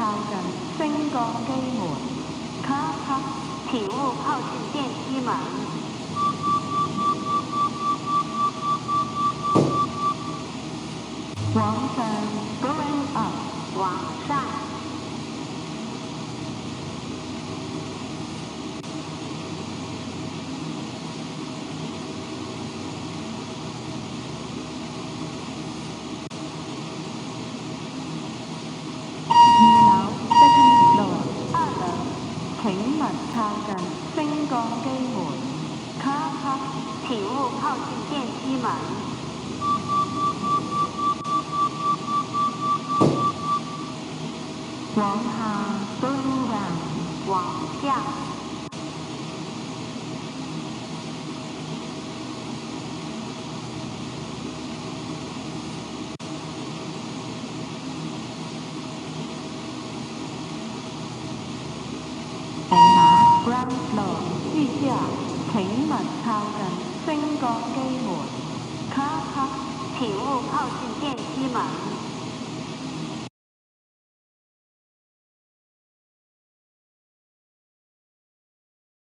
靠近升降機門，咔咔，请勿靠近电梯门。往上 going up，往上，二樓 second floor，二楼，請勿靠近升降機門，咔咔，请勿靠近电梯门。往下 going down，往下，地下 ground floor，地下請勿靠近升降機門，咔咔，请勿靠近电梯门。